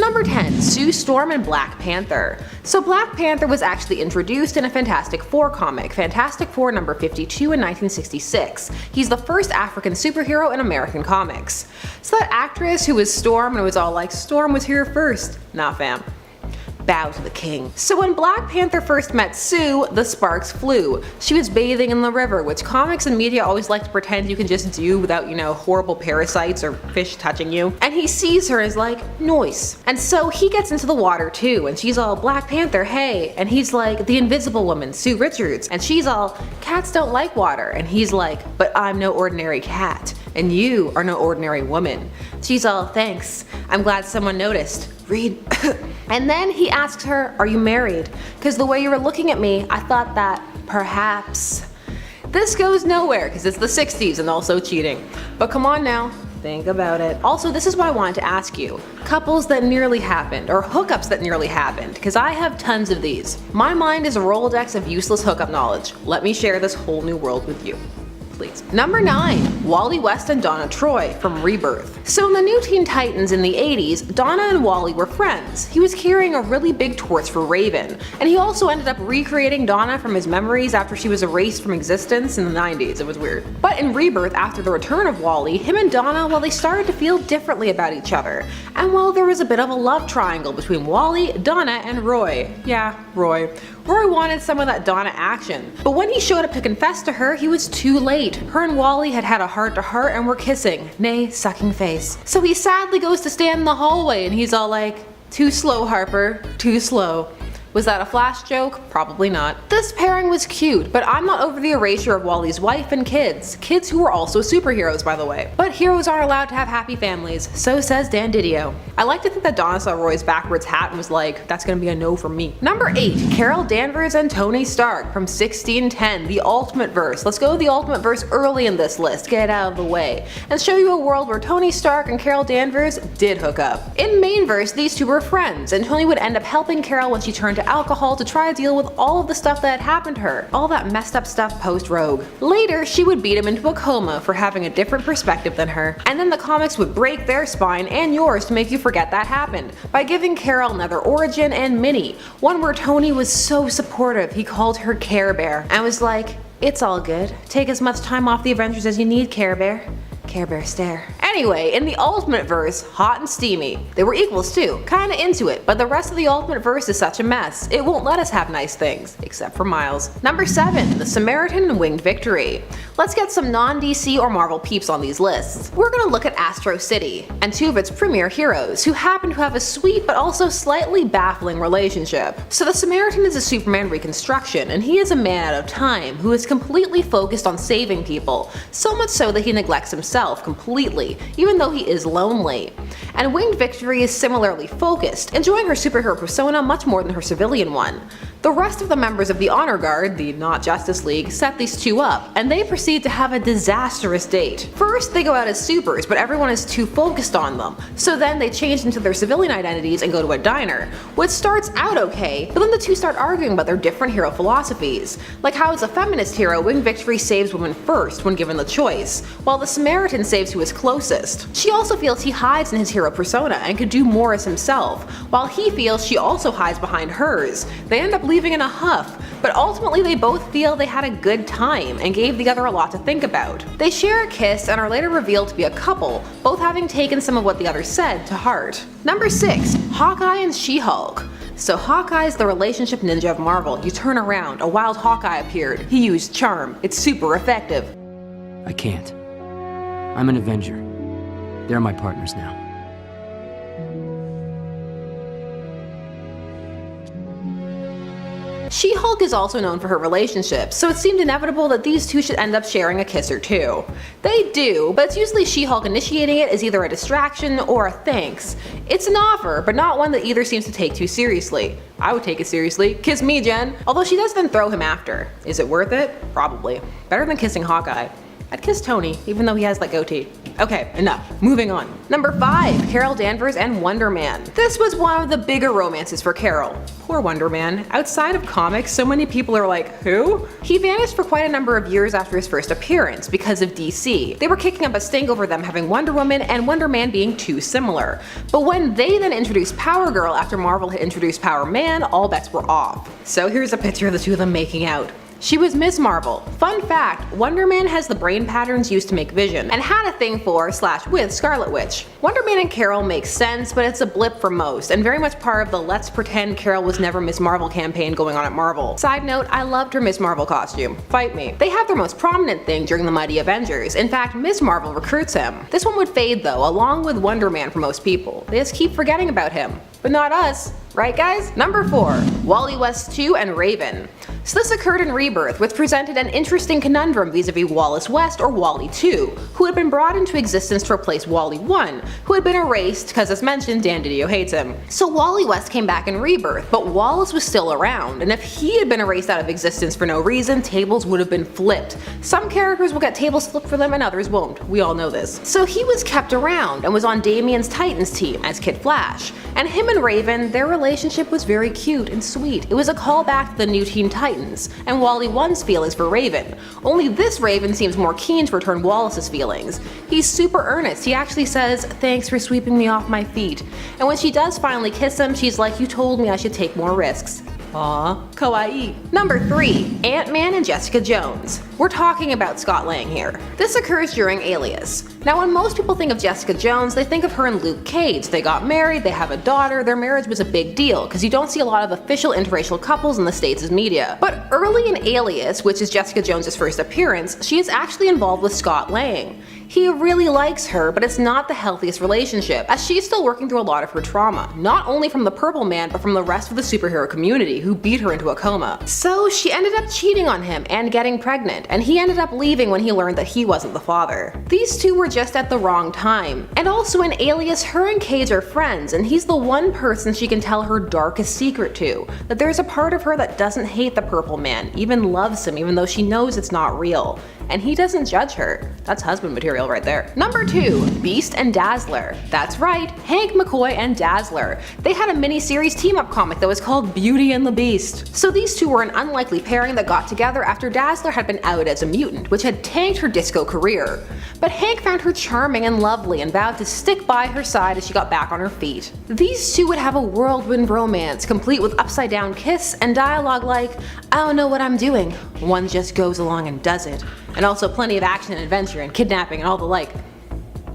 Number 10. Sue Storm and Black Panther. So Black Panther was actually introduced in a Fantastic Four comic, Fantastic Four number 52 in 1966. He's the first African superhero in American comics. So that actress who was Storm and was all like, Storm was here first. Nah fam. Bow to the king. So when Black Panther first met Sue, the sparks flew. She was bathing in the river, which comics and media always like to pretend you can just do without, horrible parasites or fish touching you. And he sees her and is like, noise. And so he gets into the water too, and she's all, Black Panther, hey. And he's like, the invisible woman, Sue Richards. And she's all, cats don't like water. And he's like, but I'm no ordinary cat. And you are no ordinary woman. She's all, thanks. I'm glad someone noticed. Read. And then he asks her, are you married? Because the way you were looking at me, I thought that perhaps. This goes nowhere because it's the 60s and also cheating. But come on now, think about it. Also, this is what I wanted to ask you. Couples that nearly happened, or hookups that nearly happened, because I have tons of these. My mind is a Rolodex of useless hookup knowledge. Let me share this whole new world with you. Please. Number 9. Wally West and Donna Troy from Rebirth. So in the New Teen Titans in the 80s, Donna and Wally were friends. He was carrying a really big torch for Raven, and he also ended up recreating Donna from his memories after she was erased from existence in the 90s. It was weird. But in Rebirth, after the return of Wally, him and Donna, well, they started to feel differently about each other. And well, there was a bit of a love triangle between Wally, Donna, and Roy. Yeah, Roy. Roy wanted some of that Donna action, but when he showed up to confess to her, he was too late. Her and Wally had had a heart-to-heart and were kissing, nay, sucking face. So he sadly goes to stand in the hallway and he's all like, too slow, Harper, too slow. Was that a flash joke? Probably not. This pairing was cute, but I'm not over the erasure of Wally's wife and kids. Kids who were also superheroes, by the way. But heroes aren't allowed to have happy families, so says Dan Didio. I like to think that Donna saw Roy's backwards hat and was like, that's gonna be a no from me. Number 8. Carol Danvers and Tony Stark from 1610, the Ultimate Verse. Let's go with the Ultimate Verse early in this list, get it out of the way, and show you a world where Tony Stark and Carol Danvers did hook up. In main verse, these two were friends, and Tony would end up helping Carol when she turned to alcohol to try to deal with all of the stuff that had happened to her, all that messed up stuff post-Rogue. Later, she would beat him into a coma for having a different perspective than her, and then the comics would break their spine and yours to make you forget that happened, by giving Carol another origin and Minnie, one where Tony was so supportive he called her Care Bear, and was like, it's all good, take as much time off the Avengers as you need, Care Bear. Care Bear stare. Anyway, in the Ultimate Verse, hot and steamy. They were equals too, kinda into it, but the rest of the Ultimate Verse is such a mess. It won't let us have nice things, except for Miles. Number 7. The Samaritan and Winged Victory. Let's get some non-DC or Marvel peeps on these lists. We're gonna look at Astro City, and two of its premier heroes, who happen to have a sweet but also slightly baffling relationship. So the Samaritan is a Superman reconstruction, and he is a man out of time, who is completely focused on saving people, so much so that he neglects himself completely, even though he is lonely. And Winged Victory is similarly focused, enjoying her superhero persona much more than her civilian one. The rest of the members of the Honor Guard, the not Justice League, set these two up, and they proceed to have a disastrous date. First, they go out as supers, but everyone is too focused on them, so then they change into their civilian identities and go to a diner, which starts out okay, but then the two start arguing about their different hero philosophies, like how as a feminist hero, Winged Victory saves women first when given the choice, while the Samaritan saves who is closest. She also feels he hides in his hero persona and could do more as himself, while he feels she also hides behind hers. They end up leaving in a huff, but ultimately they both feel they had a good time and gave the other a lot to think about. They share a kiss and are later revealed to be a couple, both having taken some of what the other said to heart. Number 6. Hawkeye and She-Hulk. So Hawkeye's the relationship ninja of Marvel. You turn around, a wild Hawkeye appeared. He used charm. It's super effective. I can't. I'm an Avenger. They're my partners now. She-Hulk is also known for her relationships, so it seemed inevitable that these two should end up sharing a kiss or two. They do, but it's usually She-Hulk initiating it as either a distraction or a thanks. It's an offer, but not one that either seems to take too seriously. I would take it seriously. Kiss me, Jen. Although she does then throw him after. Is it worth it? Probably. Better than kissing Hawkeye. I'd kiss Tony, even though he has that goatee. Okay, enough. Moving on. Number 5, Carol Danvers and Wonder Man. This was one of the bigger romances for Carol. Poor Wonder Man. Outside of comics, so many people are like, who? He vanished for quite a number of years after his first appearance because of DC. They were kicking up a stink over them having Wonder Woman and Wonder Man being too similar. But when they then introduced Power Girl after Marvel had introduced Power Man, all bets were off. So here's a picture of the two of them making out. She was Ms. Marvel. Fun fact, Wonder Man has the brain patterns used to make Vision, and had a thing for/with Scarlet Witch. Wonder Man and Carol makes sense, but it's a blip for most, and very much part of the let's pretend Carol was never Ms. Marvel campaign going on at Marvel. Side note, I loved her Ms. Marvel costume. Fight me. They have their most prominent thing during the Mighty Avengers. In fact, Ms. Marvel recruits him. This one would fade though, along with Wonder Man for most people. They just keep forgetting about him. But not us. Right guys? Number 4, Wally West 2 and Raven. So this occurred in Rebirth, which presented an interesting conundrum vis-a-vis Wallace West or Wally 2, who had been brought into existence to replace Wally 1, who had been erased because as mentioned, Dan Didio hates him. So Wally West came back in Rebirth, but Wallace was still around, and if he had been erased out of existence for no reason, tables would have been flipped. Some characters will get tables flipped for them and others won't, we all know this. So he was kept around and was on Damian's Titans team as Kid Flash, and him and Raven, their relationship was very cute and sweet. It was a callback to the new Teen Titans, and Wally 1's feelings for Raven. Only this Raven seems more keen to return Wallace's feelings. He's super earnest, he actually says, "Thanks for sweeping me off my feet." And when she does finally kiss him, she's like, "You told me I should take more risks." Aww, kawaii. Number 3, Ant-Man and Jessica Jones. We're talking about Scott Lang here. This occurs during Alias. Now when most people think of Jessica Jones, they think of her and Luke Cage. They got married, they have a daughter, their marriage was a big deal, because you don't see a lot of official interracial couples in the States' media. But early in Alias, which is Jessica Jones' first appearance, she is actually involved with Scott Lang. He really likes her, but it's not the healthiest relationship, as she's still working through a lot of her trauma, not only from the Purple Man, but from the rest of the superhero community who beat her into a coma. So she ended up cheating on him and getting pregnant, and he ended up leaving when he learned that he wasn't the father. These two were just at the wrong time. And also in Alias, her and Cage are friends, and he's the one person she can tell her darkest secret to, that there's a part of her that doesn't hate the Purple Man, even loves him even though she knows it's not real. And he doesn't judge her. That's husband material right there. Number 2, Beast and Dazzler. That's right, Hank McCoy and Dazzler. They had a mini-series team-up comic that was called Beauty and the Beast. So these two were an unlikely pairing that got together after Dazzler had been outed as a mutant, which had tanked her disco career. But Hank found her charming and lovely and vowed to stick by her side as she got back on her feet. These two would have a whirlwind romance, complete with upside-down kiss and dialogue like, "I don't know what I'm doing." One just goes along and does it. And also plenty of action and adventure and kidnapping and all the like.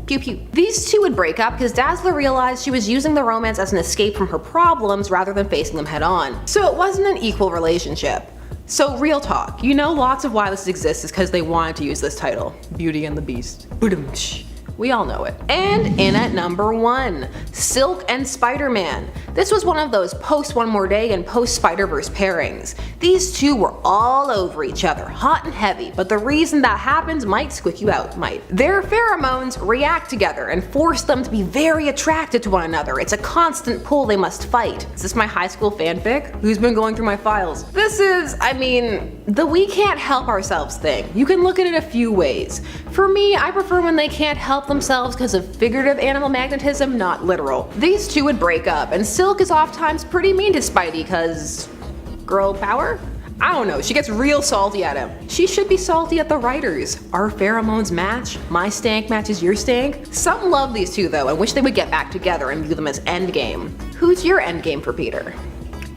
Pew pew. These two would break up because Dazzler realized she was using the romance as an escape from her problems rather than facing them head on. So it wasn't an equal relationship. So real talk, you know lots of why this exists is because they wanted to use this title, Beauty and the Beast. We all know it. And in at number 1, Silk and Spider-Man. This was one of those post One More Day and post Spider-Verse pairings. These two were all over each other, hot and heavy, but the reason that happens might squick you out, might. Their pheromones react together and force them to be very attracted to one another. It's a constant pull they must fight. Is this my high school fanfic? Who's been going through my files? This is, the we can't help ourselves thing. You can look at it a few ways. For me, I prefer when they can't help themselves because of figurative animal magnetism, not literal. These two would break up, and Silk is oftentimes pretty mean to Spidey cause girl power? I don't know, she gets real salty at him. She should be salty at the writers. Our pheromones match, my stank matches your stank. Some love these two though and wish they would get back together and view them as endgame. Who's your endgame for Peter?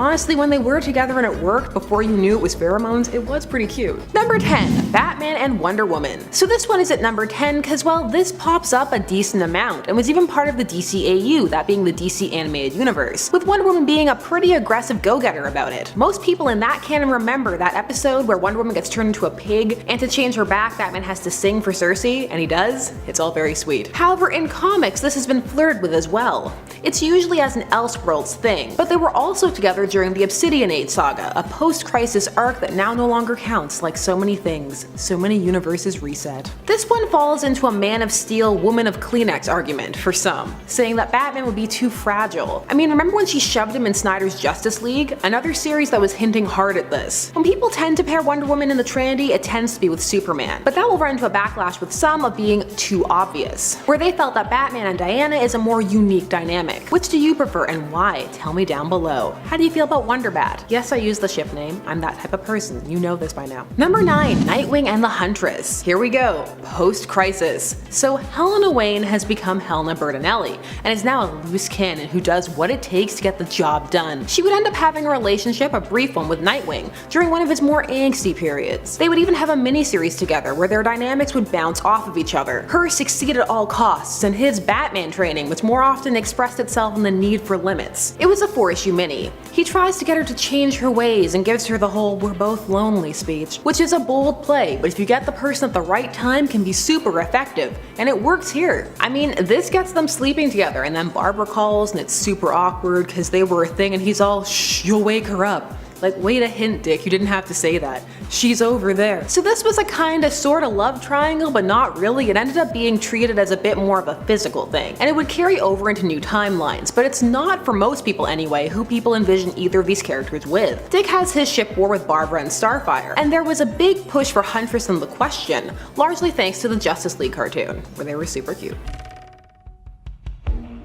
Honestly, when they were together and it worked before you knew it was pheromones, it was pretty cute. Number 10, Batman and Wonder Woman. So this one is at number 10 because, well, this pops up a decent amount and was even part of the DCAU, that being the DC Animated Universe, with Wonder Woman being a pretty aggressive go-getter about it. Most people in that canon remember that episode where Wonder Woman gets turned into a pig, and to change her back, Batman has to sing for Cersei, and he does. It's all very sweet. However, in comics, this has been flirted with as well. It's usually as an Elseworlds thing, but they were also together during the Obsidian Age saga, a post-crisis arc that now no longer counts like so many things, so many universes reset. This one falls into a Man of Steel, Woman of Kleenex argument for some, saying that Batman would be too fragile. I mean, remember when she shoved him in Snyder's Justice League? Another series that was hinting hard at this. When people tend to pair Wonder Woman in the Trinity, it tends to be with Superman, but that will run into a backlash with some of being too obvious, where they felt that Batman and Diana is a more unique dynamic. Which do you prefer and why? Tell me down below. How do you feel about Wonderbat? Yes, I use the ship name. I'm that type of person. You know this by now. Number 9. Nightwing and the Huntress. Here we go. Post-crisis. So Helena Wayne has become Helena Bertinelli and is now a loose cannon who does what it takes to get the job done. She would end up having a relationship, a brief one, with Nightwing during one of his more angsty periods. They would even have a mini-series together where their dynamics would bounce off of each other. Her succeed at all costs and his Batman training, which more often expressed itself in the need for limits. It was a 4-issue mini. He tries to get her to change her ways and gives her the whole "we're both lonely" speech, which is a bold play, but if you get the person at the right time can be super effective, and it works here. I mean, this gets them sleeping together and then Barbara calls and it's super awkward because they were a thing and he's all, "Shh, you'll wake her up." Like, wait a hint, Dick, you didn't have to say that. She's over there. So this was a kinda sorta love triangle, but not really. It ended up being treated as a bit more of a physical thing, and it would carry over into new timelines, but it's not, for most people anyway, who people envision either of these characters with. Dick has his ship war with Barbara and Starfire, and there was a big push for Huntress and the Question, largely thanks to the Justice League cartoon, where they were super cute.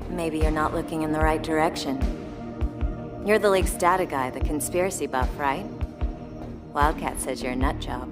Maybe you're not looking in the right direction. You're the League's data guy, the conspiracy buff, right? Wildcat says you're a nut job.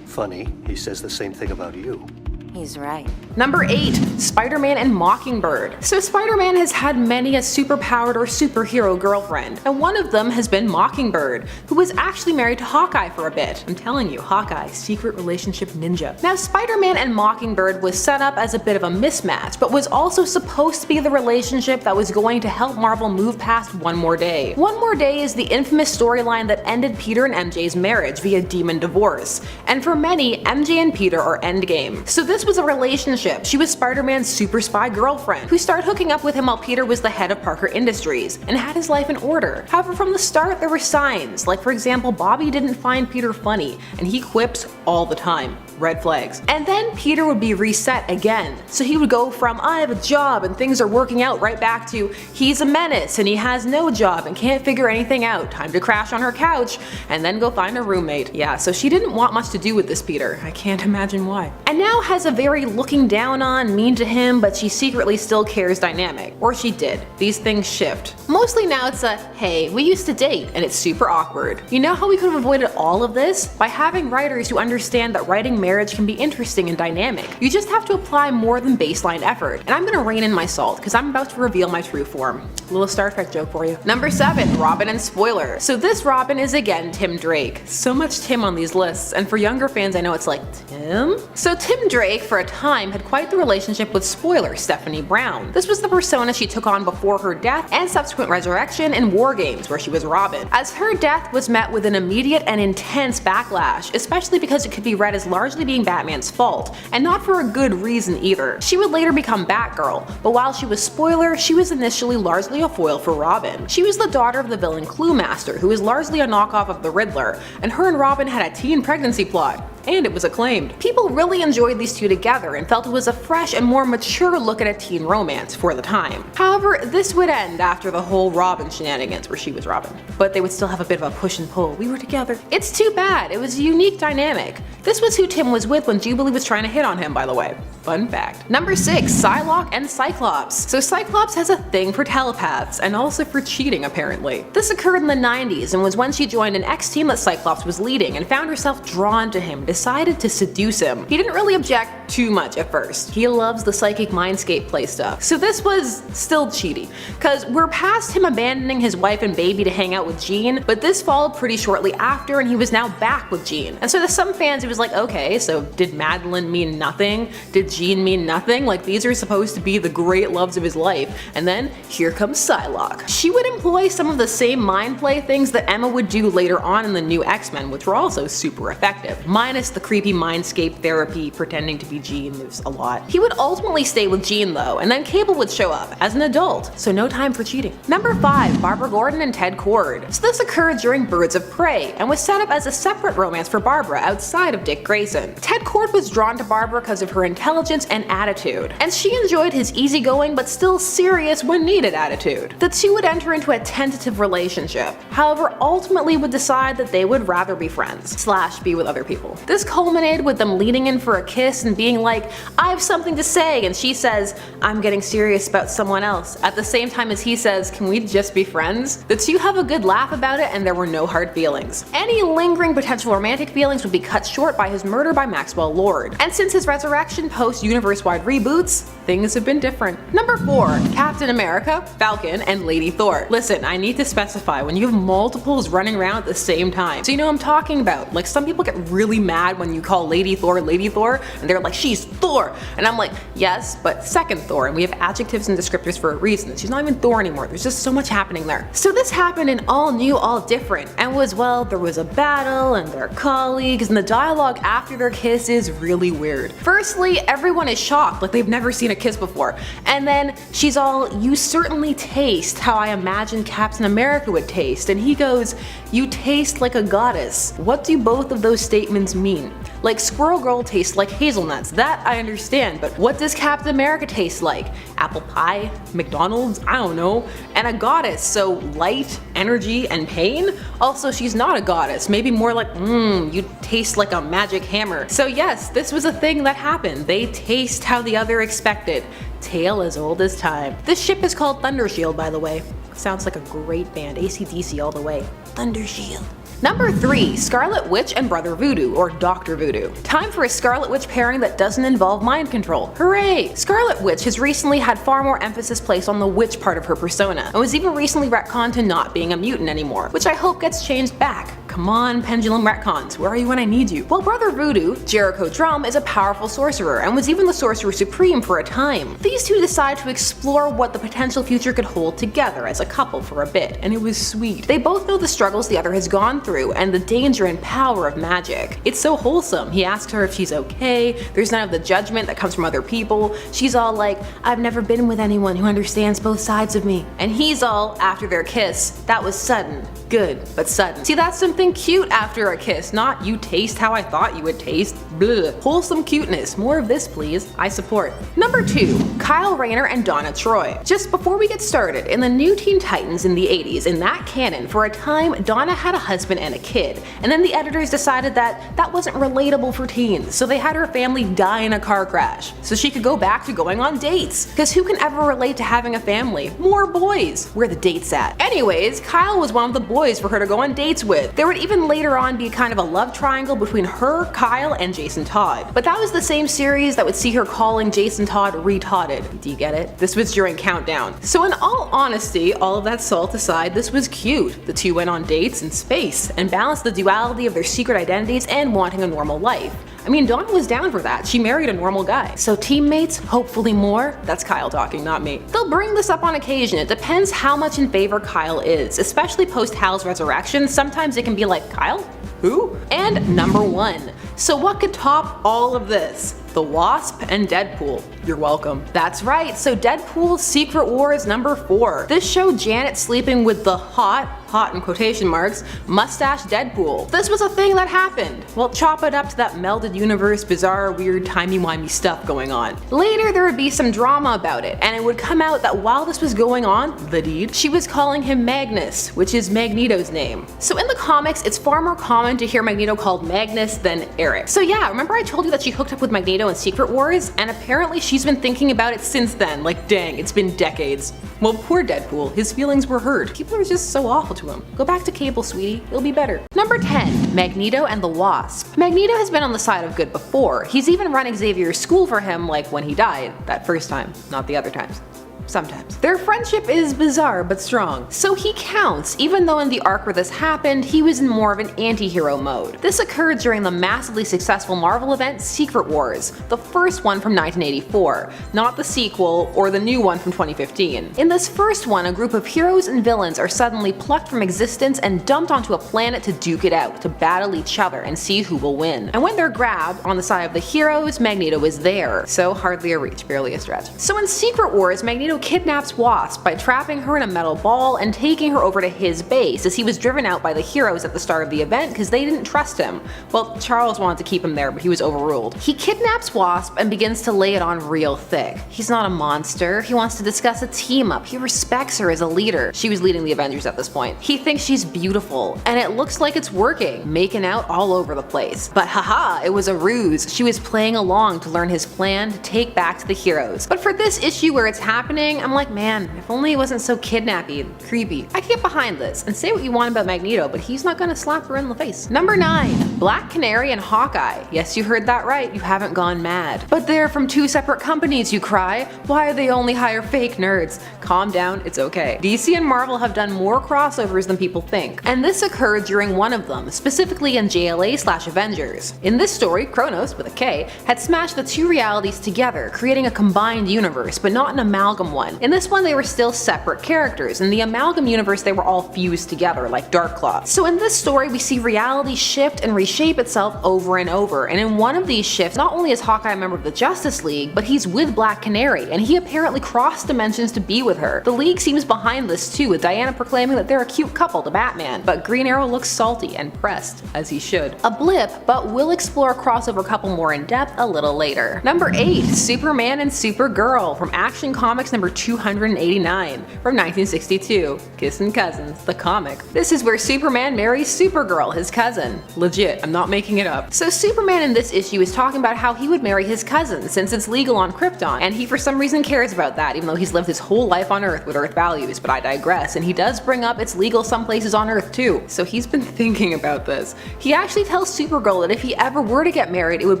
Funny, he says the same thing about you. He's right. Number 8. Spider-Man and Mockingbird. So Spider-Man has had many a superpowered or superhero girlfriend, and one of them has been Mockingbird, who was actually married to Hawkeye for a bit. I'm telling you, Hawkeye, secret relationship ninja. Now Spider-Man and Mockingbird was set up as a bit of a mismatch, but was also supposed to be the relationship that was going to help Marvel move past One More Day. One More Day is the infamous storyline that ended Peter and MJ's marriage via demon divorce, and for many, MJ and Peter are endgame. So this was a relationship. She was Spider-Man's super spy girlfriend, who started hooking up with him while Peter was the head of Parker Industries, and had his life in order. However, from the start there were signs, like for example, Bobby didn't find Peter funny, and he quips all the time. Red flags. And then Peter would be reset again. So he would go from "I have a job and things are working out" right back to "he's a menace and he has no job and can't figure anything out, time to crash on her couch and then go find a roommate." Yeah, so she didn't want much to do with this Peter. I can't imagine why. And now has a very looking down on, mean to him, but she secretly still cares dynamic. Or she did. These things shift. Mostly now it's a, "hey, we used to date," and it's super awkward. You know how we could have avoided all of this? By having writers who understand that writing marriage can be interesting and dynamic. You just have to apply more than baseline effort. And I'm gonna rein in my salt, because I'm about to reveal my true form. A little Star Trek joke for you. Number 7. Robin and Spoiler. So this Robin is again Tim Drake. So much Tim on these lists, and for younger fans I know it's like, Tim? So Tim Drake for a time had quite the relationship with Spoiler, Stephanie Brown. This was the persona she took on before her death and subsequent resurrection in War Games, where she was Robin. As her death was met with an immediate and intense backlash, especially because it could be read as largely being Batman's fault, and not for a good reason either. She would later become Batgirl, but while she was Spoiler, she was initially largely a foil for Robin. She was the daughter of the villain Cluemaster, who was largely a knockoff of the Riddler, and her and Robin had a teen pregnancy plot. And it was acclaimed. People really enjoyed these two together and felt it was a fresh and more mature look at a teen romance for the time. However, this would end after the whole Robin shenanigans where she was Robin. But they would still have a bit of a push and pull. We were together. It's too bad. It was a unique dynamic. This was who Tim was with when Jubilee was trying to hit on him, by the way. Fun fact. Number 6. Psylocke and Cyclops. So Cyclops has a thing for telepaths and also for cheating apparently. This occurred in the 90s and was when she joined an X-team that Cyclops was leading and found herself drawn to him, decided to seduce him. He didn't really object too much at first. He loves the psychic mindscape play stuff. So this was still cheaty, cause we're past him abandoning his wife and baby to hang out with Jean, but this followed pretty shortly after and he was now back with Jean. And so to some fans it was like, okay, so did Madeline mean nothing? Did Jean mean nothing? Like these are supposed to be the great loves of his life. And then here comes Psylocke. She would employ some of the same mind play things that Emma would do later on in the new X-Men, which were also super effective, minus minus the creepy mindscape therapy pretending to be Jean. There's a lot. He would ultimately stay with Jean though, and then Cable would show up as an adult, so no time for cheating. Number 5. Barbara Gordon and Ted Cord. So this occurred during Birds of Prey, and was set up as a separate romance for Barbara outside of Dick Grayson. Ted Cord was drawn to Barbara because of her intelligence and attitude, and she enjoyed his easygoing but still serious when needed attitude. The two would enter into a tentative relationship, however ultimately would decide that they would rather be friends / be with other people. This culminated with them leaning in for a kiss and being like, I have something to say, and she says, I'm getting serious about someone else, at the same time as he says, can we just be friends? The two have a good laugh about it and there were no hard feelings. Any lingering potential romantic feelings would be cut short by his murder by Maxwell Lord, and since his resurrection post universe-wide reboots, things have been different. Number 4. Captain America, Falcon, and Lady Thor. Listen, I need to specify, when you have multiples running around at the same time, so you know what I'm talking about. Like, some people get really mad when you call Lady Thor, and they're like, she's Thor, and I'm like, yes, but second Thor, and we have adjectives and descriptors for a reason. She's not even Thor anymore. There's just so much happening there. So this happened in all new, all different, and was, well, there was a battle, and they're colleagues, and the dialogue after their kiss is really weird. Firstly, everyone is shocked, like they've never seen a kiss before, and then she's all, you certainly taste how I imagined Captain America would taste, and he goes, you taste like a goddess. What do both of those statements mean? Like, Squirrel Girl tastes like hazelnuts, that I understand, but what does Captain America taste like? Apple pie? McDonald's? I don't know. And a goddess, so light, energy, and pain? Also, she's not a goddess, maybe more like, you taste like a magic hammer. So yes, this was a thing that happened. They taste how the other expected. Tale as old as time. This ship is called Thundershield, by the way. Sounds like a great band, AC/DC all the way. Thundershield. Number 3. Scarlet Witch and Brother Voodoo, or Dr. Voodoo. Time for a Scarlet Witch pairing that doesn't involve mind control. Hooray! Scarlet Witch has recently had far more emphasis placed on the witch part of her persona, and was even recently retconned to not being a mutant anymore, which I hope gets changed back. Come on, pendulum retcons, where are you when I need you? Well, Brother Voodoo, Jericho Drum, is a powerful sorcerer, and was even the Sorcerer Supreme for a time. These two decide to explore what the potential future could hold together as a couple for a bit, and it was sweet. They both know the struggles the other has gone through, and the danger and power of magic. It's so wholesome. He asks her if she's okay, there's none of the judgment that comes from other people. She's all like, I've never been with anyone who understands both sides of me. And he's all, after their kiss, that was sudden. Good, but sudden. See, that's something cute after a kiss, not you taste how I thought you would taste. Blah. Wholesome cuteness. More of this, please. I support. Number 2. Kyle Rayner and Donna Troy. Just before we get started, in the new Teen Titans in the 80s, in that canon, for a time, Donna had a husband and a kid, and then the editors decided that that wasn't relatable for teens, so they had her family die in a car crash, so she could go back to going on dates. Because who can ever relate to having a family? More boys. Where the dates at? Anyways, Kyle was one of the boys for her to go on dates with. There would even later on be kind of a love triangle between her, Kyle, and Jason Todd. But that was the same series that would see her calling Jason Todd retarded. Do you get it? This was during Countdown. So in all honesty, all of that salt aside, this was cute. The two went on dates in space, and balanced the duality of their secret identities and wanting a normal life. I mean, Dawn was down for that. She married a normal guy. So teammates, hopefully more. That's Kyle talking, not me. They'll bring this up on occasion. It depends how much in favor Kyle is, especially post Hal's resurrection. Sometimes it can be like, Kyle? Who? And number 1. So what could top all of this? The Wasp and Deadpool. You're welcome. That's right, so Deadpool's Secret Wars number 4. This showed Janet sleeping with the hot in quotation marks, mustache Deadpool. This was a thing that happened. Well, chop it up to that melded universe, bizarre, weird, timey-wimey stuff going on. Later, there would be some drama about it, and it would come out that while this was going on, the deed, she was calling him Magnus, which is Magneto's name. So in the comics, it's far more common to hear Magneto called Magnus than Eric. So yeah, remember I told you that she hooked up with Magneto in Secret Wars? And apparently she's been thinking about it since then. Like, dang, it's been decades. Well, poor Deadpool, his feelings were hurt. People are just so awful to him. Go back to Cable, sweetie, it'll be better. Number 10. Magneto and the Wasp. Magneto has been on the side of good before. He's even run Xavier's school for him, like when he died, that first time, not the other times. sometimes. Their friendship is bizarre but strong. So he counts, even though in the arc where this happened, he was in more of an anti-hero mode. This occurred during the massively successful Marvel event Secret Wars, the first one from 1984, not the sequel or the new one from 2015. In this first one, a group of heroes and villains are suddenly plucked from existence and dumped onto a planet to duke it out, to battle each other and see who will win. And when they're grabbed, on the side of the heroes, Magneto is there, so hardly a reach, barely a stretch. So in Secret Wars, Magneto kidnaps Wasp by trapping her in a metal ball and taking her over to his base, as he was driven out by the heroes at the start of the event because they didn't trust him. Well, Charles wanted to keep him there, but he was overruled. He kidnaps Wasp and begins to lay it on real thick. He's not a monster, he wants to discuss a team up, he respects her as a leader. She was leading the Avengers at this point. He thinks she's beautiful, and it looks like it's working, making out all over the place. But haha, it was a ruse. She was playing along to learn his plan to take back to the heroes. But for this issue where it's happening, I'm like, man, if only it wasn't so kidnappy and creepy. I can get behind this, and say what you want about Magneto, but he's not gonna slap her in the face. Number 9. Black Canary and Hawkeye. Yes, you heard that right, you haven't gone mad. But they're from 2 separate companies, you cry. Why do they only hire fake nerds? Calm down, it's okay. DC and Marvel have done more crossovers than people think, and this occurred during one of them, specifically in JLA/Avengers. In this story, Kronos, with a K, had smashed the 2 realities together, creating a combined universe, but not an amalgam one. In this one, they were still separate characters. In the amalgam universe, they were all fused together, like Darkclaw. So in this story, we see reality shift and reshape itself over and over, and in one of these shifts, not only is Hawkeye a member of the Justice League, but he's with Black Canary, and he apparently crossed dimensions to be with her. The League seems behind this too, with Diana proclaiming that they're a cute couple to Batman, but Green Arrow looks salty and pressed, as he should. A blip, but we'll explore a crossover couple more in depth a little later. Number 8. Superman and Supergirl, from Action Comics number 289, from 1962. Kissin' Cousins, the comic. This is where Superman marries Supergirl, his cousin. Legit, I'm not making it up. So Superman in this issue is talking about how he would marry his cousin, since it's legal on Krypton, and he for some reason cares about that, even though he's lived his whole life on Earth with Earth values, but I digress, and he does bring up it's legal some places on Earth too, so he's been thinking about this. He actually tells Supergirl that if he ever were to get married, it would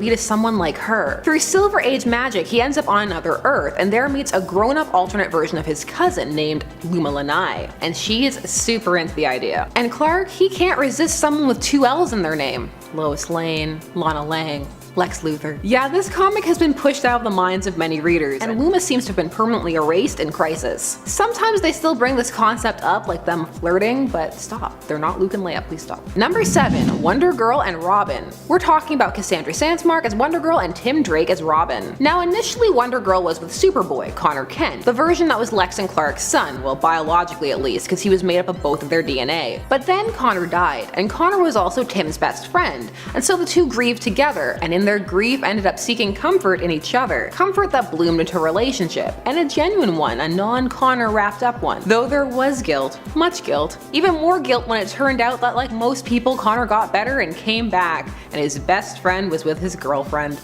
be to someone like her. Through Silver Age magic, he ends up on another Earth, and there meets a grown-up alternate version of his cousin named Luma Lanai, and she is super into the idea. And Clark, he can't resist someone with 2 L's in their name. Lois Lane, Lana Lang, Lex Luthor. Yeah, this comic has been pushed out of the minds of many readers, and Luma seems to have been permanently erased in Crisis. Sometimes they still bring this concept up, like them flirting, but stop. They're not Luke and Leia, please stop. Number 7. Wonder Girl and Robin. We're talking about Cassandra Sandsmark as Wonder Girl and Tim Drake as Robin. Now initially Wonder Girl was with Superboy, Connor Kent, the version that was Lex and Clark's son, well biologically at least, because he was made up of both of their DNA. But then Connor died, and Connor was also Tim's best friend, and so the two grieved together, and in their grief ended up seeking comfort in each other. Comfort that bloomed into a relationship, and a genuine one, a non-Connor wrapped up one. Though there was guilt, much guilt. Even more guilt when it turned out that like most people, Connor got better and came back, and his best friend was with his girlfriend.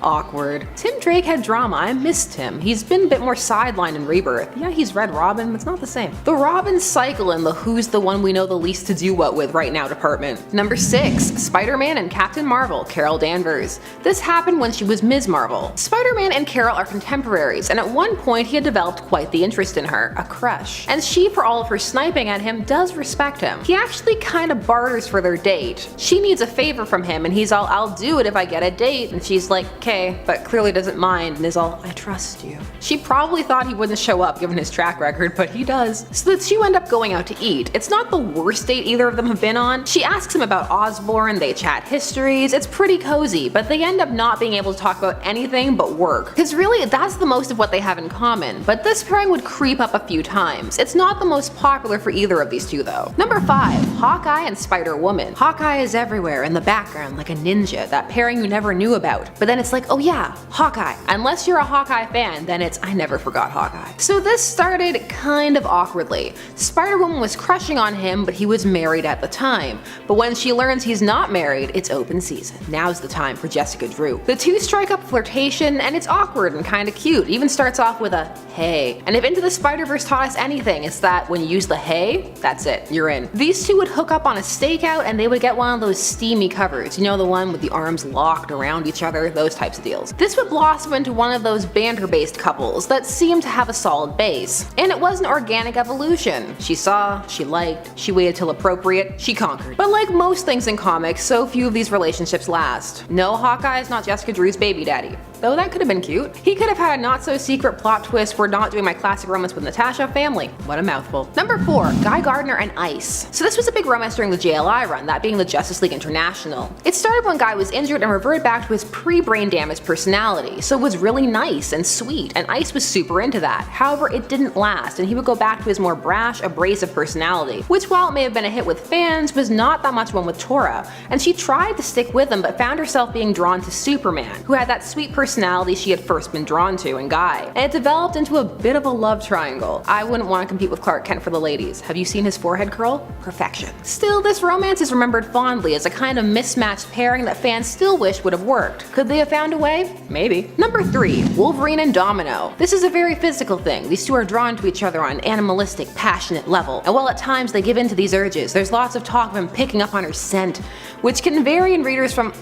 Awkward. Tim Drake had drama, I missed him. He's been a bit more sidelined in Rebirth. Yeah, he's Red Robin, but it's not the same. The Robin cycle in the who's the one we know the least to do what with right now department. Number 6. Spider-Man and Captain Marvel, Carol Danvers. This happened when she was Ms. Marvel. Spider-Man and Carol are contemporaries, and at one point he had developed quite the interest in her, a crush. And she, for all of her sniping at him, does respect him. He actually kinda barters for their date. She needs a favor from him, and he's all, I'll do it if I get a date, and she's like, okay, but clearly doesn't mind and is all, I trust you. She probably thought he wouldn't show up given his track record, but he does. So the two end up going out to eat. It's not the worst date either of them have been on. She asks him about Osborn, they chat histories, it's pretty cozy, but they end up not being able to talk about anything but work. Cause really, that's the most of what they have in common, but this pairing would creep up a few times. It's not the most popular for either of these two though. Number 5. Hawkeye and Spider-Woman. Hawkeye is everywhere in the background like a ninja, that pairing you never knew about. But then it's like, oh yeah, Hawkeye. Unless you're a Hawkeye fan, then it's I never forgot Hawkeye. So this started kind of awkwardly. Spider-Woman was crushing on him, but he was married at the time. But when she learns he's not married, it's open season. Now's the time for Jessica Drew. The two strike up flirtation, and it's awkward and kinda cute. Even starts off with a hey. And if Into the Spider-Verse taught us anything, it's that when you use the hey, that's it, you're in. These two would hook up on a stakeout and they would get one of those steamy covers. You know, the one with the arms locked around each other, those types types of deals. This would blossom into one of those banter-based couples that seemed to have a solid base. And it was an organic evolution. She saw, she liked, she waited till appropriate, she conquered. But like most things in comics, so few of these relationships last. No, Hawkeye's not Jessica Drew's baby daddy. Though that could have been cute. He could have had a not-so-secret plot twist for not doing my classic romance with Natasha family. What a mouthful. Number 4. Guy Gardner and Ice. So this was a big romance during the JLI run, that being the Justice League International. It started when Guy was injured and reverted back to his pre-brain damage personality, so it was really nice and sweet, and Ice was super into that. However, it didn't last, and he would go back to his more brash, abrasive personality, which while it may have been a hit with fans, was not that much one with Tora, and she tried to stick with him but found herself being drawn to Superman, who had that sweet personality she had first been drawn to in Guy, and it developed into a bit of a love triangle. I wouldn't want to compete with Clark Kent for the ladies. Have you seen his forehead curl? Perfection. Still, this romance is remembered fondly as a kind of mismatched pairing that fans still wish would have worked. Could they have found a way? Maybe. Number 3. Wolverine and Domino. This is a very physical thing. These two are drawn to each other on an animalistic, passionate level, and while at times they give in to these urges, there's lots of talk of him picking up on her scent, which can vary in readers from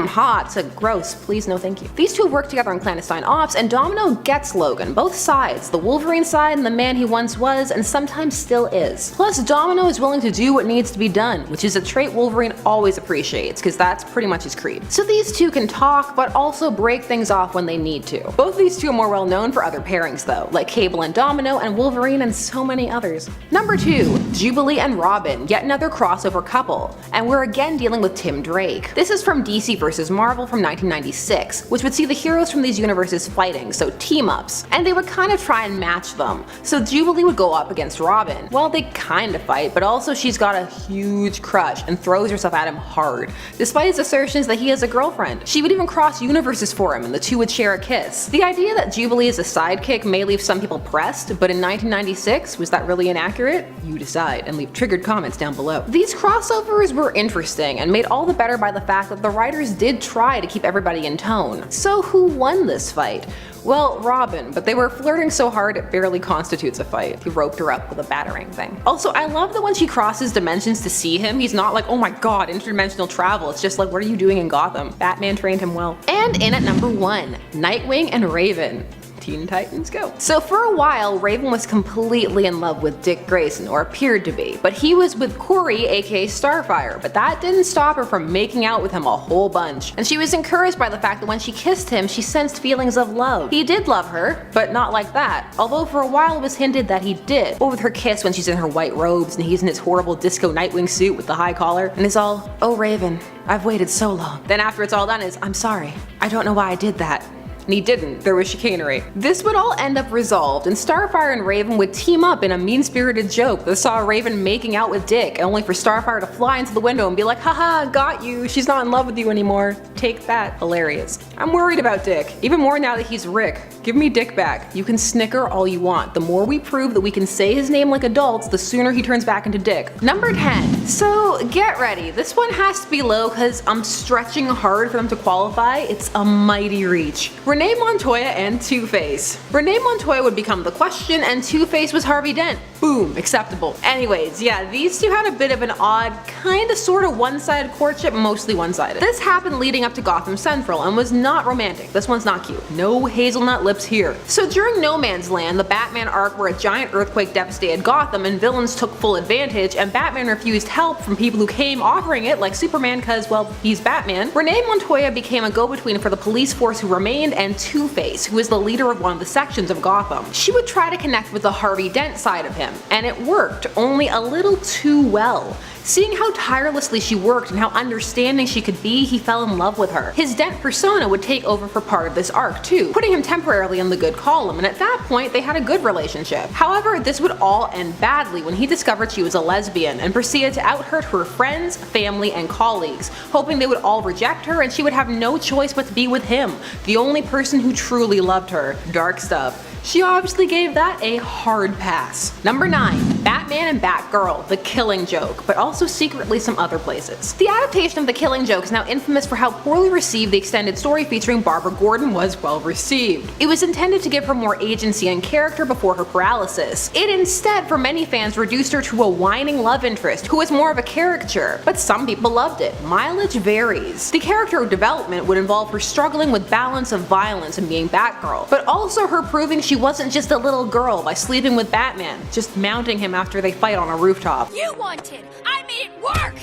hot to gross, please no thank you. These two work together in clandestine ops, and Domino gets Logan, both sides, the Wolverine side and the man he once was and sometimes still is. Plus, Domino is willing to do what needs to be done, which is a trait Wolverine always appreciates, because that's pretty much his creed. So these two can talk, but also break things off when they need to. Both of these two are more well known for other pairings though, like Cable and Domino and Wolverine and so many others. Number 2. Jubilee and Robin, yet another crossover couple, and we're again dealing with Tim Drake. This is from DC vs. Marvel from 1996, which would see the heroes from these universes fighting, so team-ups, and they would kind of try and match them. So Jubilee would go up against Robin. Well, they kind of fight, but also she's got a huge crush and throws herself at him hard, despite his assertions that he has a girlfriend. She would even cross universes for him and the two would share a kiss. The idea that Jubilee is a sidekick may leave some people pressed, but in 1996, was that really inaccurate? You decide, and leave triggered comments down below. These crossovers were interesting and made all the better by the fact that the writers did try to keep everybody in tone. So who won this fight? Well, Robin, but they were flirting so hard it barely constitutes a fight. He roped her up with a batarang thing. Also, I love that when she crosses dimensions to see him, he's not like, oh my god, interdimensional travel. It's just like, what are you doing in Gotham? Batman trained him well. And in at number 1, Nightwing and Raven. Teen Titans go. So for a while, Raven was completely in love with Dick Grayson, or appeared to be, but he was with Kory, aka Starfire, but that didn't stop her from making out with him a whole bunch. And she was encouraged by the fact that when she kissed him, she sensed feelings of love. He did love her, but not like that, although for a while it was hinted that he did. Or with her kiss when she's in her white robes and he's in his horrible disco Nightwing suit with the high collar, and it's all, oh Raven, I've waited so long. Then after it's all done is, I'm sorry, I don't know why I did that. And he didn't, there was chicanery. This would all end up resolved, and Starfire and Raven would team up in a mean-spirited joke that saw Raven making out with Dick, only for Starfire to fly into the window and be like, haha, got you, she's not in love with you anymore. Take that. Hilarious. I'm worried about Dick, even more now that he's Rick. Give me Dick back. You can snicker all you want. The more we prove that we can say his name like adults, the sooner he turns back into Dick. Number 10. So get ready. This one has to be low because I'm stretching hard for them to qualify. It's a mighty reach. Renee Montoya and Two-Face. Renee Montoya would become the Question and Two-Face was Harvey Dent. Boom, acceptable. Anyways, yeah, these two had a bit of an odd, kinda sorta one-sided courtship, mostly one-sided. This happened leading up to Gotham Central and was not romantic. This one's not cute. No hazelnut lips here. So during No Man's Land, the Batman arc where a giant earthquake devastated Gotham and villains took full advantage and Batman refused help from people who came offering it, like Superman cause, well, he's Batman, Renee Montoya became a go-between for the police force who remained and Two-Face, who is the leader of one of the sections of Gotham. She would try to connect with the Harvey Dent side of him, and it worked, only a little too well. Seeing how tirelessly she worked and how understanding she could be, he fell in love with her. His Dent persona would take over for part of this arc too, putting him temporarily in the good column, and at that point they had a good relationship. However, this would all end badly when he discovered she was a lesbian and proceeded to out her to her friends, family, and colleagues, hoping they would all reject her and she would have no choice but to be with him, the only person who truly loved her. Dark stuff. She obviously gave that a hard pass. Number 9. Batman and Batgirl, The Killing Joke, but also secretly some other places. The adaptation of The Killing Joke is now infamous for how poorly received the extended story featuring Barbara Gordon was well received. It was intended to give her more agency and character before her paralysis. It instead, for many fans, reduced her to a whining love interest who was more of a caricature, but some people loved it. Mileage varies. The character development would involve her struggling with balance of violence and being Batgirl, but also her proving she wasn't just a little girl by sleeping with Batman, just mounting him after they fight on a rooftop. You wanted! I made it work!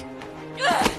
Ugh.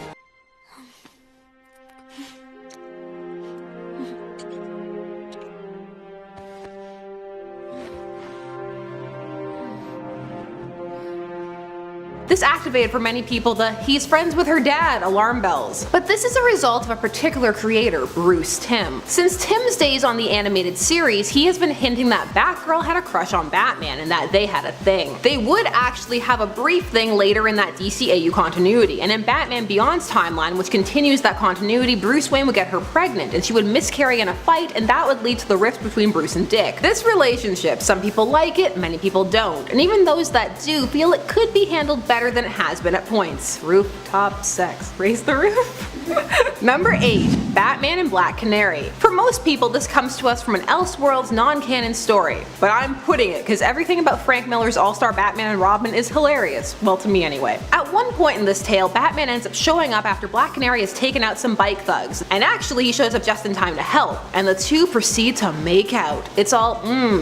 This activated for many people the "he's friends with her dad" alarm bells. But this is a result of a particular creator, Bruce Timm. Since Timm's days on the animated series, he has been hinting that Batgirl had a crush on Batman and that they had a thing. They would actually have a brief thing later in that DCAU continuity, and in Batman Beyond's timeline, which continues that continuity, Bruce Wayne would get her pregnant and she would miscarry in a fight, and that would lead to the rift between Bruce and Dick. This relationship, some people like it, many people don't, and even those that do feel it could be handled better than it has been at points. Rooftop sex. Raise the roof. Number 8. Batman and Black Canary. For most people, this comes to us from an Elseworlds non-canon story, but I'm putting it because everything about Frank Miller's All-Star Batman and Robin is hilarious. Well, to me anyway. At one point in this tale, Batman ends up showing up after Black Canary has taken out some bike thugs, and actually he shows up just in time to help, and the two proceed to make out. It's all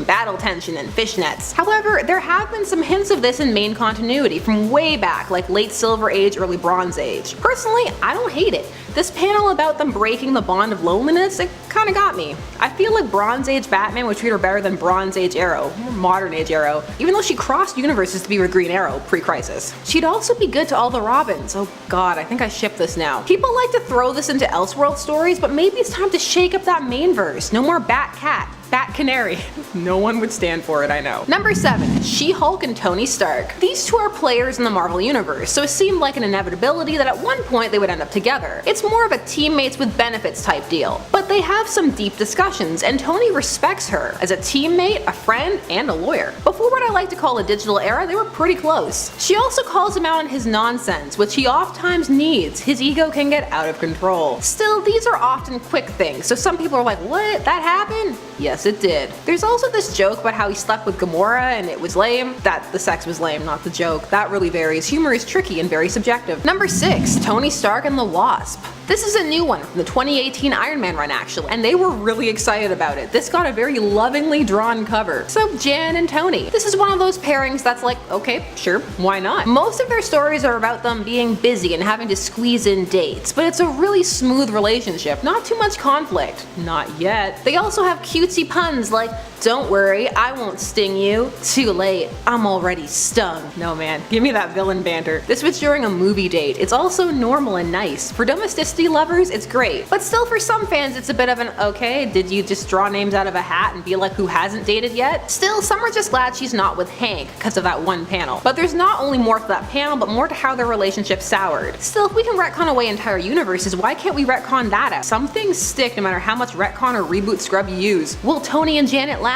battle tension and fishnets. However, there have been some hints of this in main continuity from way back, like late Silver Age, early Bronze Age. Personally, I don't hate it. This panel about them breaking the bond of loneliness, it kinda got me. I feel like Bronze Age Batman would treat her better than Bronze Age Arrow, or Modern Age Arrow, even though she crossed universes to be with Green Arrow, pre-Crisis. She'd also be good to all the Robins. Oh god, I think I ship this now. People like to throw this into Elseworld stories, but maybe it's time to shake up that main verse. No more Bat-Cat. Bat Canary. No one would stand for it, I know. Number 7. She-Hulk and Tony Stark. These two are players in the Marvel Universe, so it seemed like an inevitability that at one point they would end up together. It's more of a teammates with benefits type deal. But they have some deep discussions, and Tony respects her as a teammate, a friend, and a lawyer. Before what I like to call a digital era, they were pretty close. She also calls him out on his nonsense, which he oftentimes needs. His ego can get out of control. Still, these are often quick things, so some people are like, what? That happened? Yes, it did. There's also this joke about how he slept with Gamora and it was lame. That the sex was lame, not the joke. That really varies. Humor is tricky and very subjective. Number 6. Tony Stark and the Wasp. This is a new one from the 2018 Iron Man run actually, and they were really excited about it. This got a very lovingly drawn cover. So Jan and Tony. This is one of those pairings that's like, okay, sure, why not? Most of their stories are about them being busy and having to squeeze in dates, but it's a really smooth relationship, not too much conflict. Not yet. They also have cutesy puns like, don't worry, I won't sting you. Too late, I'm already stung. No man, give me that villain banter. This was during a movie date. It's also normal and nice. For domesticity lovers, it's great. But still for some fans, it's a bit of an, okay, did you just draw names out of a hat and be like who hasn't dated yet? Still, some are just glad she's not with Hank because of that one panel. But there's not only more to that panel, but more to how their relationship soured. Still, if we can retcon away entire universes, why can't we retcon that out? Some things stick no matter how much retcon or reboot scrub you use. Will Tony and Janet last?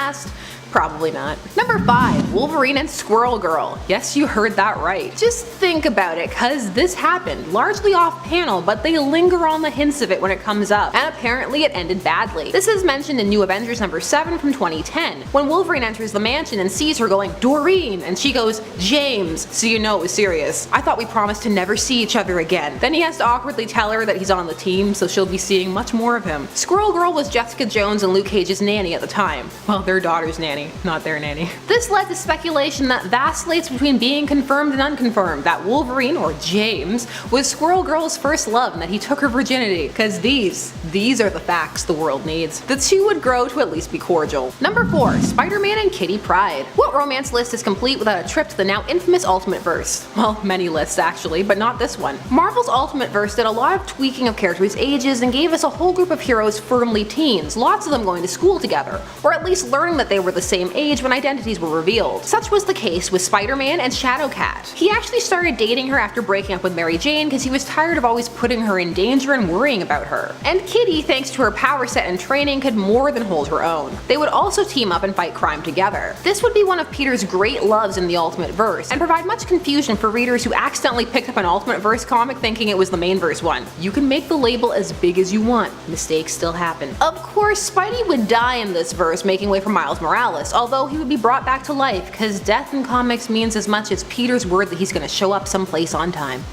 Probably not. Number 5. Wolverine and Squirrel Girl. Yes, you heard that right. Just think about it, cause this happened, largely off panel, but they linger on the hints of it when it comes up, and apparently it ended badly. This is mentioned in New Avengers number 7 from 2010, when Wolverine enters the mansion and sees her going, Doreen, and she goes, James, so you know it was serious. I thought we promised to never see each other again. Then he has to awkwardly tell her that he's on the team, so she'll be seeing much more of him. Squirrel Girl was Jessica Jones and Luke Cage's nanny at the time. Well, their daughter's nanny, not their nanny. This led to speculation that vacillates between being confirmed and unconfirmed, that Wolverine, or James, was Squirrel Girl's first love and that he took her virginity. Cause these are the facts the world needs. The two would grow to at least be cordial. Number 4. Spider-Man and Kitty Pryde. What romance list is complete without a trip to the now infamous Ultimate Verse? Well, many lists actually, but not this one. Marvel's Ultimate Verse did a lot of tweaking of characters' ages and gave us a whole group of heroes firmly teens, lots of them going to school together, or at least learning that they were the same age when identities were revealed. Such was the case with Spider-Man and Shadowcat. He actually started dating her after breaking up with Mary Jane because he was tired of always putting her in danger and worrying about her. And Kitty, thanks to her power set and training, could more than hold her own. They would also team up and fight crime together. This would be one of Peter's great loves in the Ultimate Verse, and provide much confusion for readers who accidentally picked up an Ultimate Verse comic thinking it was the main verse one. You can make the label as big as you want, mistakes still happen. Of course, Spidey would die in this verse, making way for Miles Morales, although he would be brought back to life, cause death in comics means as much as Peter's word that he's gonna show up someplace on time.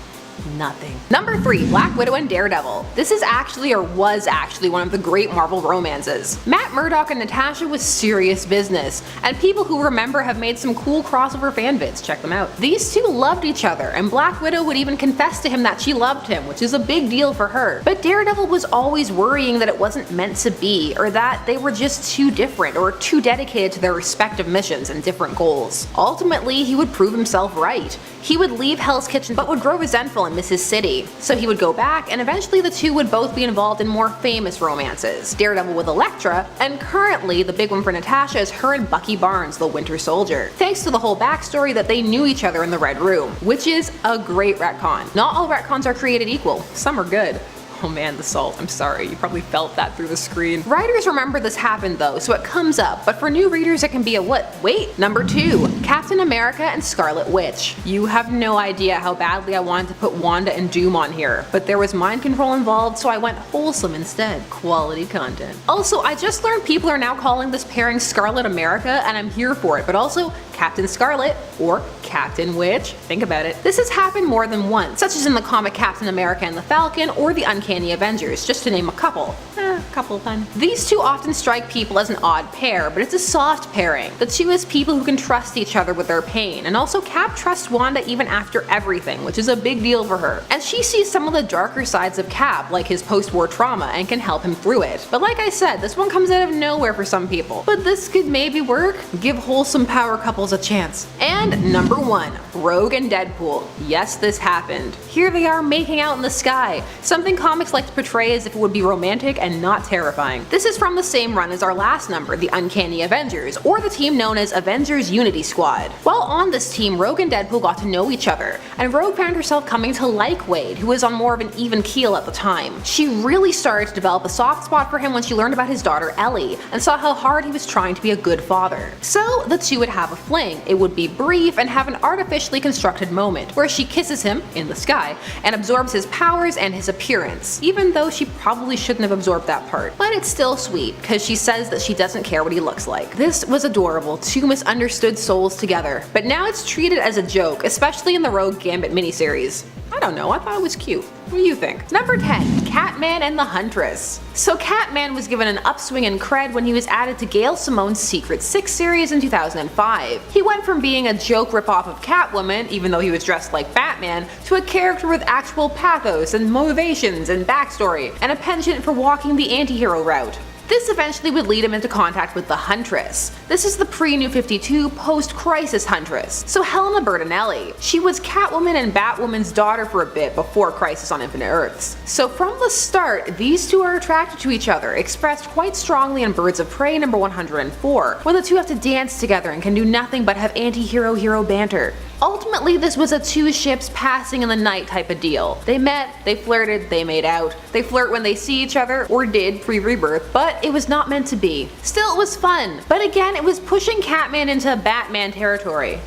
Nothing. Number 3, Black Widow and Daredevil. This is actually, or was actually, one of the great Marvel romances. Matt Murdock and Natasha was serious business, and people who remember have made some cool crossover fanvids, check them out. These two loved each other, and Black Widow would even confess to him that she loved him, which is a big deal for her. But Daredevil was always worrying that it wasn't meant to be, or that they were just too different, or too dedicated to their respective missions and different goals. Ultimately, he would prove himself right. He would leave Hell's Kitchen but would grow resentful and miss his city. So he would go back, and eventually the two would both be involved in more famous romances. Daredevil with Elektra, and currently the big one for Natasha is her and Bucky Barnes, the Winter Soldier. Thanks to the whole backstory that they knew each other in the Red Room, which is a great retcon. Not all retcons are created equal, some are good. Oh man, the salt, I'm sorry, you probably felt that through the screen. Writers remember this happened though, so it comes up, but for new readers it can be a what? Wait! Number 2, Captain America and Scarlet Witch. You have no idea how badly I wanted to put Wanda and Doom on here, but there was mind control involved, so I went wholesome instead. Quality content. Also, I just learned people are now calling this pairing Scarlet America, and I'm here for it, but also Captain Scarlet, or Captain Witch, think about it. This has happened more than once, such as in the comic Captain America and the Falcon, or the Uncanny Avengers, just to name a couple. Couple fun. These two often strike people as an odd pair, but it's a soft pairing. The two as people who can trust each other with their pain, and also Cap trusts Wanda even after everything, which is a big deal for her. And she sees some of the darker sides of Cap, like his post-war trauma, and can help him through it. But like I said, this one comes out of nowhere for some people. But this could maybe work. Give wholesome power couples a chance. And number 1, Rogue and Deadpool. Yes, this happened. Here they are making out in the sky, something comics like to portray as if it would be romantic and not terrifying. This is from the same run as our last number, the Uncanny Avengers, or the team known as Avengers Unity Squad. While on this team, Rogue and Deadpool got to know each other, and Rogue found herself coming to like Wade, who was on more of an even keel at the time. She really started to develop a soft spot for him when she learned about his daughter Ellie, and saw how hard he was trying to be a good father. So the two would have a fling. It would be brief and have an artificially constructed moment, where she kisses him, in the sky, and absorbs his powers and his appearance, even though she probably shouldn't have absorbed that part. But it's still sweet, because she says that she doesn't care what he looks like. This was adorable, two misunderstood souls together, but now it's treated as a joke, especially in the Rogue Gambit miniseries. I don't know, I thought it was cute. What do you think? Number 10, Catman and the Huntress. So Catman was given an upswing in cred when he was added to Gail Simone's Secret 6 series in 2005. He went from being a joke ripoff of Catwoman, even though he was dressed like Batman, to a character with actual pathos and motivations and backstory, and a penchant for walking the anti-hero route. This eventually would lead him into contact with the Huntress. This is the pre-New 52, post-Crisis Huntress, so Helena Bertinelli. She was Catwoman and Batwoman's daughter for a bit before Crisis on Infinite Earths. So from the start, these two are attracted to each other, expressed quite strongly in Birds of Prey number 104, when the two have to dance together and can do nothing but have anti-hero-hero banter. Ultimately, this was a two ships passing in the night type of deal. They met, they flirted, they made out. They flirt when they see each other, or did pre-Rebirth, but it was not meant to be. Still, it was fun, but again, it was pushing Catman into Batman territory.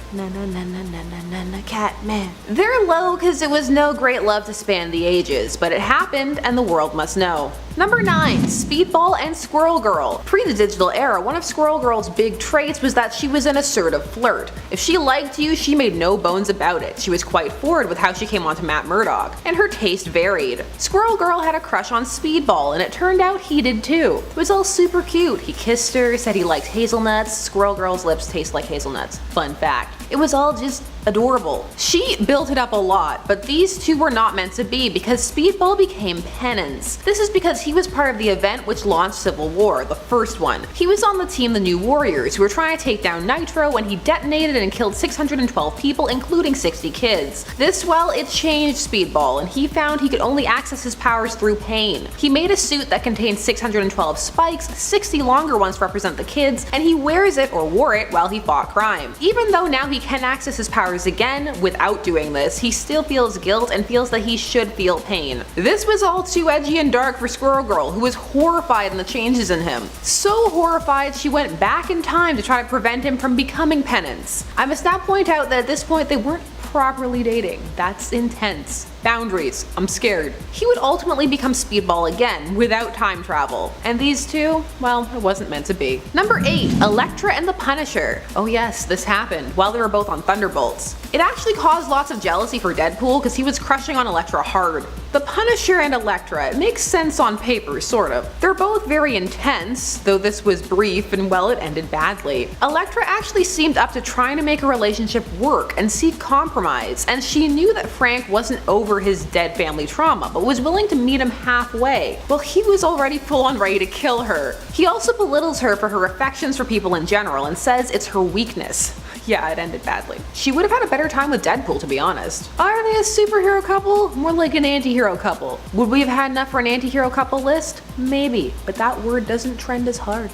Catman. They're low because it was no great love to span the ages, but it happened and the world must know. Number 9, Speedball and Squirrel Girl. Pre the digital era, one of Squirrel Girl's big traits was that she was an assertive flirt. If she liked you, she made no bones about it. She was quite forward with how she came onto Matt Murdock, and her taste varied. Squirrel Girl had a crush on Speedball, and it turned out he did too. It was all super cute. He kissed her, said he liked hazelnuts. Squirrel Girl's lips taste like hazelnuts. Fun fact. It was all just adorable. She built it up a lot, but these two were not meant to be because Speedball became Penance. This is because he was part of the event which launched Civil War, the first one. He was on the team The New Warriors, who were trying to take down Nitro when he detonated and killed 612 people, including 60 kids. This, well, it changed Speedball, and he found he could only access his powers through pain. He made a suit that contained 612 spikes, 60 longer ones to represent the kids, and he wears it, or wore it, while he fought crime. Even though now he can access his powers again without doing this, he still feels guilt and feels that he should feel pain. This was all too edgy and dark for Squirrel Girl, who was horrified in the changes in him. So horrified she went back in time to try to prevent him from becoming Penance. I must now point out that at this point they weren't properly dating. That's intense. Boundaries. I'm scared. He would ultimately become Speedball again, without time travel. And these two, well, it wasn't meant to be. Number 8. Elektra and the Punisher. Oh yes, this happened, while they were both on Thunderbolts. It actually caused lots of jealousy for Deadpool, because he was crushing on Elektra hard. The Punisher and Elektra, it makes sense on paper, sort of. They're both very intense, though this was brief and well, it ended badly. Elektra actually seemed up to trying to make a relationship work and seek compromise, and she knew that Frank wasn't over his dead family trauma, but was willing to meet him halfway. Well, he was already full on ready to kill her. He also belittles her for her affections for people in general and says it's her weakness. Yeah, it ended badly. She would have had a better time with Deadpool, to be honest. Are they a superhero couple? More like an anti-hero couple. Would we have had enough for an anti-hero couple list? Maybe, but that word doesn't trend as hard.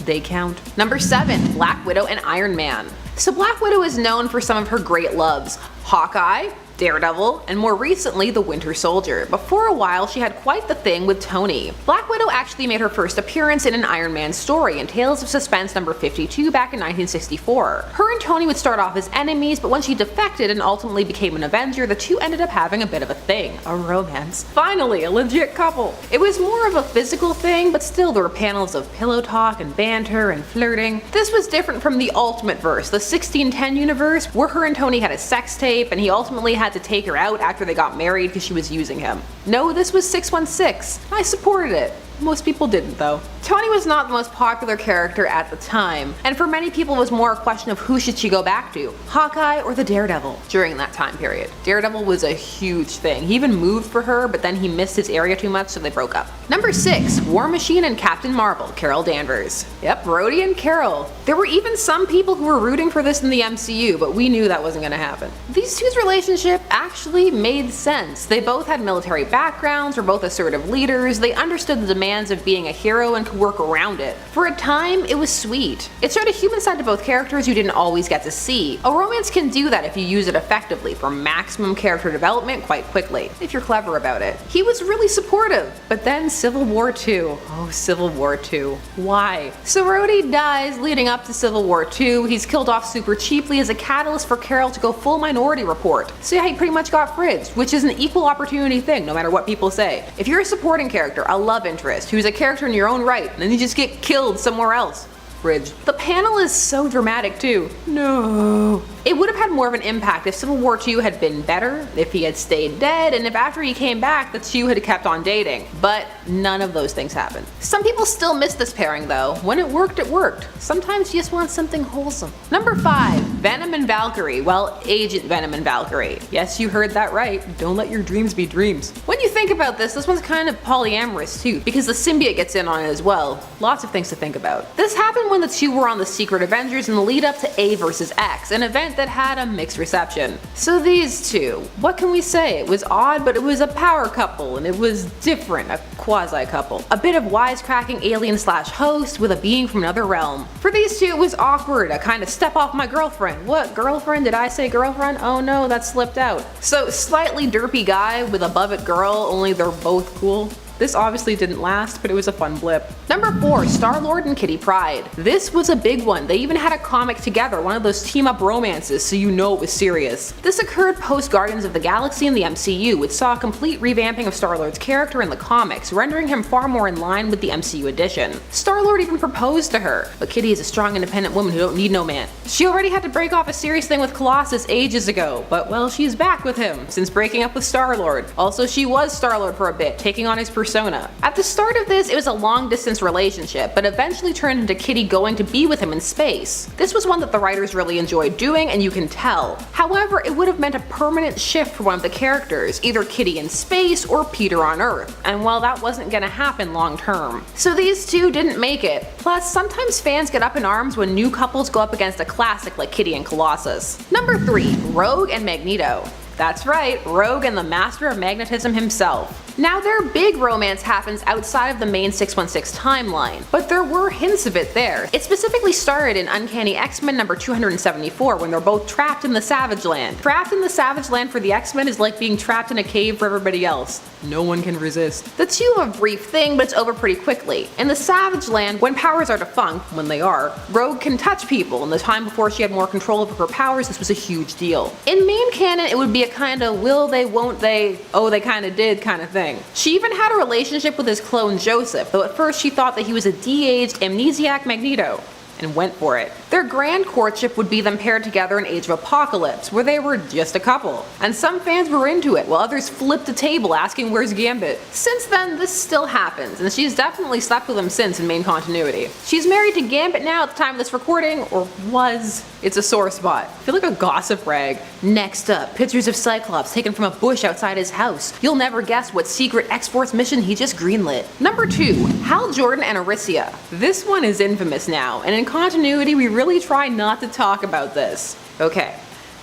They count. Number 7. Black Widow and Iron Man. So Black Widow is known for some of her great loves. Hawkeye, Daredevil, and more recently the Winter Soldier, but for a while she had quite the thing with Tony. Black Widow actually made her first appearance in an Iron Man story in Tales of Suspense number 52 back in 1964. Her and Tony would start off as enemies, but when she defected and ultimately became an Avenger, the two ended up having a bit of a thing, a romance. Finally, a legit couple. It was more of a physical thing, but still there were panels of pillow talk and banter and flirting. This was different from the Ultimate Verse, the 1610 universe, where her and Tony had a sex tape and he ultimately had to take her out after they got married because she was using him. No, this was 616. I supported it. Most people didn't though. Tony was not the most popular character at the time, and for many people it was more a question of who should she go back to, Hawkeye or the Daredevil, during that time period. Daredevil was a huge thing. He even moved for her, but then he missed his area too much, so they broke up. Number 6. War Machine and Captain Marvel, Carol Danvers. Yep, Rhodey and Carol. There were even some people who were rooting for this in the MCU, but we knew that wasn't gonna happen. These two's relationship actually made sense. They both had military backgrounds, were both assertive leaders, they understood the demands of being a hero and could work around it. For a time, it was sweet. It showed a human side to both characters you didn't always get to see. A romance can do that if you use it effectively for maximum character development quite quickly, if you're clever about it. He was really supportive, but then Civil War II. Oh, Civil War II. Why? So Rhodey dies leading up to Civil War II. He's killed off super cheaply as a catalyst for Carol to go full Minority Report. So yeah, he pretty much got fridged, which is an equal opportunity thing no matter what people say. If you're a supporting character, a love interest, who's a character in your own right, and then you just get killed somewhere else, fridge. The panel is so dramatic too. No. It would have had more of an impact if Civil War II had been better, if he had stayed dead, and if after he came back the two had kept on dating. But none of those things happened. Some people still miss this pairing though. When it worked, it worked. Sometimes you just want something wholesome. Number 5. Venom and Valkyrie. Well, Agent Venom and Valkyrie. Yes, you heard that right. Don't let your dreams be dreams. When you think about this one's kind of polyamorous too, because the symbiote gets in on it as well. Lots of things to think about. This happened when the two were on the Secret Avengers in the lead up to A vs. X, an event that had a mixed reception. So these two, what can we say? It was odd, but it was a power couple, and it was different, a quasi couple. A bit of wisecracking alien slash host with a being from another realm. For these two it was awkward, a kind of step off my girlfriend. What, girlfriend? Did I say girlfriend? Oh no, that slipped out. So slightly derpy guy with above it girl, only they're both cool. This obviously didn't last, but it was a fun blip. Number 4. Star-Lord and Kitty Pryde. This was a big one. They even had a comic together, one of those team-up romances, so you know it was serious. This occurred post Guardians of the Galaxy in the MCU, which saw a complete revamping of Star-Lord's character in the comics, rendering him far more in line with the MCU edition. Star-Lord even proposed to her, but Kitty is a strong independent woman who don't need no man. She already had to break off a serious thing with Colossus ages ago, but well, she's back with him, since breaking up with Star-Lord. Also, she was Star-Lord for a bit, taking on his persona persona. At the start of this, it was a long-distance relationship, but eventually turned into Kitty going to be with him in space. This was one that the writers really enjoyed doing, and you can tell. However, it would have meant a permanent shift for one of the characters, either Kitty in space or Peter on Earth, and well, that wasn't gonna happen long term. So these two didn't make it. Plus, sometimes fans get up in arms when new couples go up against a classic like Kitty and Colossus. Number 3. Rogue and Magneto. That's right, Rogue and the Master of Magnetism himself. Now their big romance happens outside of the main 616 timeline, but there were hints of it there. It specifically started in Uncanny X-Men number 274 when they're both trapped in the Savage Land. Trapped in the Savage Land for the X-Men is like being trapped in a cave for everybody else. No one can resist. The two have a brief thing, but it's over pretty quickly. In the Savage Land, when powers are defunct, when they are, Rogue can touch people. In the time before she had more control over her powers, this was a huge deal. In main canon, it would be a kind of will they, won't they, oh they kinda did kind of thing. She even had a relationship with his clone Joseph, though at first she thought that he was a de-aged amnesiac Magneto, and went for it. Their grand courtship would be them paired together in Age of Apocalypse, where they were just a couple. And some fans were into it, while others flipped the table asking where's Gambit. Since then, this still happens, and she's definitely slept with him since in main continuity. She's married to Gambit now at the time of this recording, or was. It's a sore spot. I feel like a gossip rag. Next up, pictures of Cyclops taken from a bush outside his house. You'll never guess what secret X-Force mission he just greenlit. Number 2. Hal Jordan and Aricia. This one is infamous now, and in continuity we really try not to talk about this. Okay.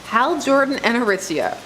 Hal Jordan and Aricia.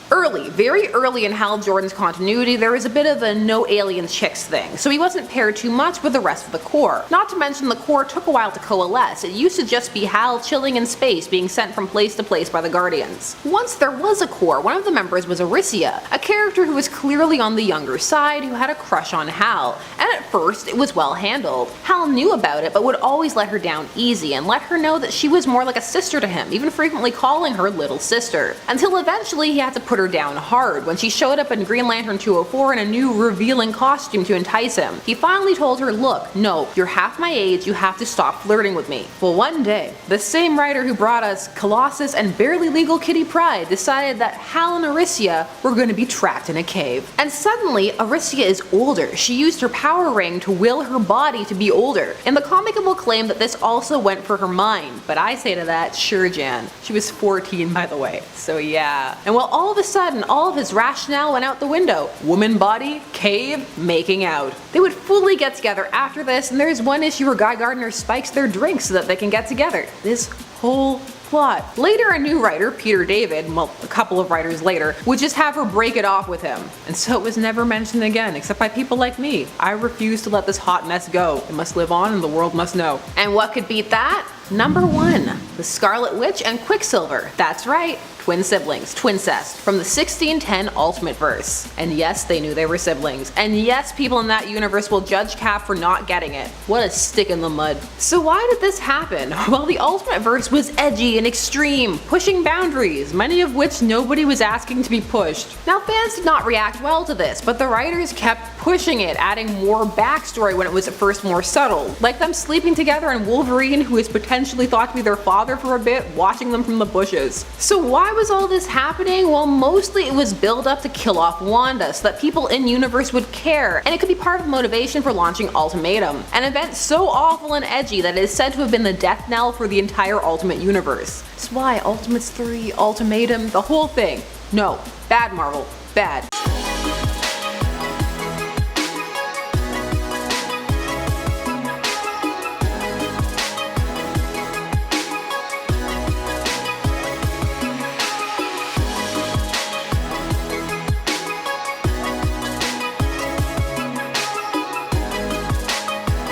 Very early in Hal Jordan's continuity, there was a bit of a no alien chicks thing, so he wasn't paired too much with the rest of the Corps. Not to mention the Corps took a while to coalesce. It used to just be Hal chilling in space being sent from place to place by the Guardians. Once there was a Corps, one of the members was Aricia, a character who was clearly on the younger side who had a crush on Hal, and at first it was well handled. Hal knew about it but would always let her down easy and let her know that she was more like a sister to him, even frequently calling her little sister. Until eventually he had to put her down hard when she showed up in Green Lantern 204 in a new revealing costume to entice him. He finally told her, look, no, you're half my age, you have to stop flirting with me. Well, one day, the same writer who brought us Colossus and barely legal Kitty Pryde decided that Hal and Aricia were going to be trapped in a cave. And suddenly, Aricia is older. She used her power ring to will her body to be older. In the comic it will claim that this also went for her mind, but I say to that, sure Jan. She was 14 by the way, so yeah. And well, all of a sudden, all of his rationale went out the window. Woman body, cave, making out. They would fully get together after this, and there's one issue where Guy Gardner spikes their drinks so that they can get together. This whole plot. Later, a new writer, Peter David, well, a couple of writers later, would just have her break it off with him. And so it was never mentioned again, except by people like me. I refuse to let this hot mess go. It must live on and the world must know. And what could beat that? Number 1. The Scarlet Witch and Quicksilver. That's right. Twin siblings, twincest, from the 1610 Ultimate Verse. And yes, they knew they were siblings. And yes, people in that universe will judge Cap for not getting it. What a stick in the mud. So why did this happen? Well, the Ultimate Verse was edgy and extreme, pushing boundaries, many of which nobody was asking to be pushed. Now, fans did not react well to this, but the writers kept pushing it, adding more backstory when it was at first more subtle, like them sleeping together and Wolverine, who is potentially thought to be their father for a bit, watching them from the bushes. So why was all this happening? Well, mostly it was build up to kill off Wanda so that people in universe would care, and it could be part of the motivation for launching Ultimatum, an event so awful and edgy that it is said to have been the death knell for the entire Ultimate Universe. That's why Ultimates 3, Ultimatum, the whole thing. No, bad Marvel, bad.